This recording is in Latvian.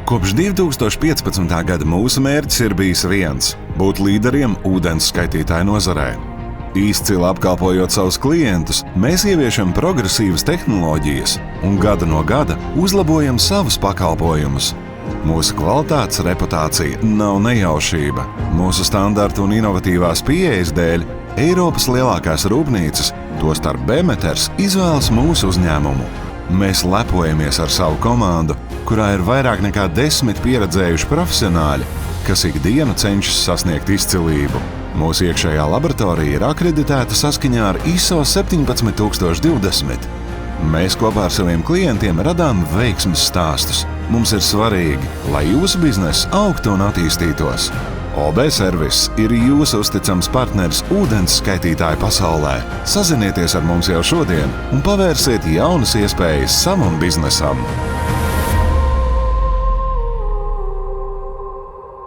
Kopš 2015. gada mūsu mērķis ir bijis viens – būt līderiem ūdens skaitītāju nozarē. Izcili apkalpojot savus klientus, mēs ieviešam progresīvas tehnoloģijas un gada no gada uzlabojam savus pakalpojumus. Mūsu kvalitātes reputācija nav nejaušība. Mūsu standartu un inovatīvās pieejas dēļ Eiropas lielākās rūpnīcas, tostarp Bemeters, izvēlas mūsu uzņēmumu. Mēs lepojamies ar savu komandu, kurā ir vairāk nekā 10 pieredzējuši profesionāļi, kas ikdienu cenšas sasniegt izcilību. Mūsu iekšējā laboratorija ir akreditēta saskaņā ar ISO 17020. Mēs kopā ar saviem klientiem radām veiksmes stāstus. Mums ir svarīgi, lai jūsu bizness augtu un attīstītos. OB Servis ir jūsu uzticams partneris ūdens skaitītāju pasaulē. Sazinieties ar mums jau šodien un pavērsiet jaunas iespējas savam biznesam.